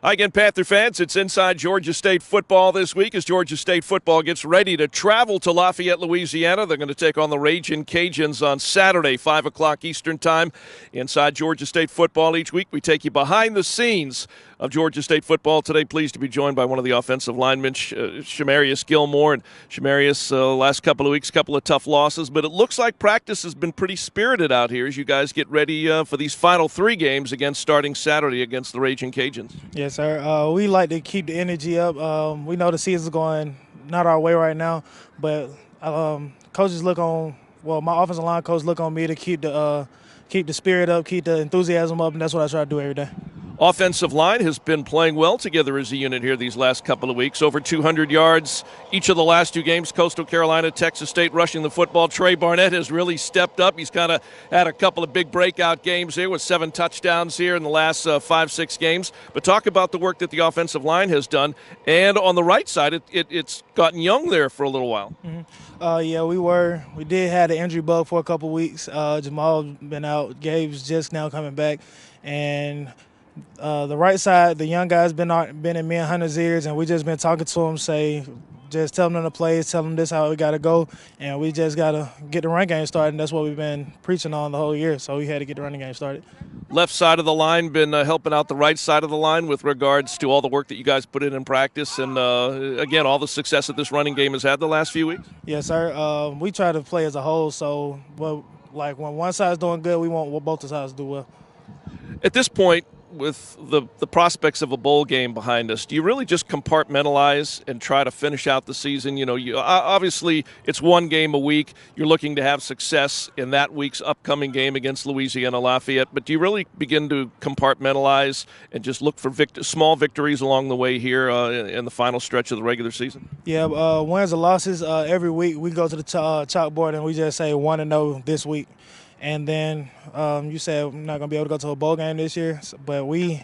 Hi again, Panther fans. It's Inside Georgia State football this week as Georgia State football gets ready to travel to Lafayette, Louisiana. They're going to take on the Ragin' Cajuns on Saturday, 5 o'clock Eastern Time. Inside Georgia State football each week, we take you behind the scenes of Georgia State football. Today, pleased to be joined by one of the offensive linemen, Shamarious Gilmore. And Shamarious, last couple of weeks, couple of tough losses, but it looks like practice has been pretty spirited out here as you guys get ready for these final three games starting Saturday against the Ragin' Cajuns. Yes, sir. We like to keep the energy up. We know the season's going not our way right now, but coaches look on. Well, my offensive line coach look on me to keep the spirit up, keep the enthusiasm up, and that's what I try to do every day. Offensive line has been playing well together as a unit here these last couple of weeks. Over 200 yards each of the last two games, Coastal Carolina, Texas State rushing the football. Trey Barnett has really stepped up. He's kind of had a couple of big breakout games here with 7 touchdowns here in the last 5-6 games. But talk about the work that the offensive line has done. And on the right side, it's gotten young there for a little while. Mm-hmm. Yeah, we did have an injury bug for a couple weeks. Jamal been out. Gabe's just now coming back. And the right side, the young guys been in me and Hunter's ears, and we just been talking to them, just telling them the plays, telling them this how we got to go, and we just got to get the run game started, and that's what we've been preaching on the whole year, so we had to get the running game started. Left side of the line been helping out the right side of the line with regards to all the work that you guys put in practice, and again, all the success that this running game has had the last few weeks? Yes, sir. We try to play as a whole, so when one side's doing good, we want both the sides to do well. At this point, with the prospects of a bowl game behind us, do you really just compartmentalize and try to finish out the season? You know, obviously it's one game a week. You're looking to have success in that week's upcoming game against Louisiana Lafayette, but do you really begin to compartmentalize and just look for small victories along the way here in the final stretch of the regular season? Yeah, wins or losses, every week we go to the chalkboard and we just say 1-0 this week. And then you said we're not going to be able to go to a bowl game this year, but we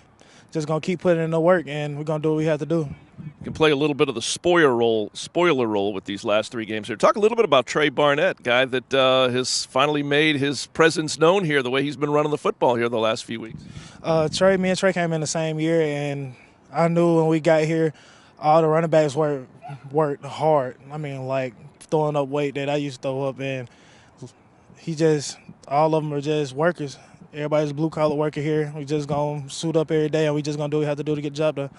just going to keep putting in the work, and we're going to do what we have to do. You can play a little bit of the spoiler role with these last 3 games here. Talk a little bit about Trey Barnett, guy that has finally made his presence known here, the way he's been running the football here the last few weeks. Me and Trey came in the same year, and I knew when we got here, all the running backs worked hard. I mean, like throwing up weight that I used to throw up, and all of them are just workers. Everybody's a blue-collar worker here. We just going to suit up every day, and we just going to do what we have to do to get the job done.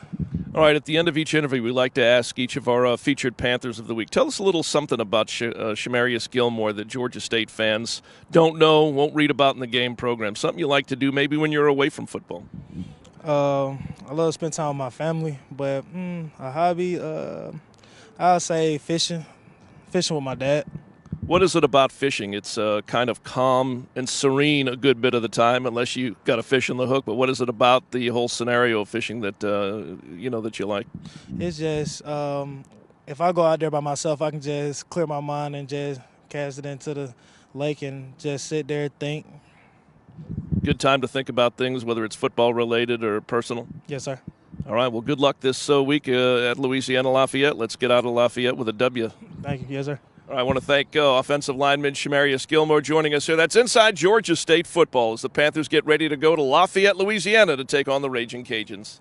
All right, at the end of each interview, we like to ask each of our featured Panthers of the week. Tell us a little something about Shamarious Gilmore that Georgia State fans don't know, won't read about in the game program. Something you like to do maybe when you're away from football. I love to spend time with my family, but a hobby, I'll say fishing with my dad. What is it about fishing? It's kind of calm and serene a good bit of the time, unless you got a fish in the hook. But what is it about the whole scenario of fishing that that you like? It's just if I go out there by myself, I can just clear my mind and just cast it into the lake and just sit there and think. Good time to think about things, whether it's football related or personal? Yes, sir. All right. Well, good luck this week at Louisiana Lafayette. Let's get out of Lafayette with a W. Thank you. Yes, sir. I want to thank offensive lineman Shamarious Gilmore joining us here. That's Inside Georgia State football as the Panthers get ready to go to Lafayette, Louisiana to take on the Ragin' Cajuns.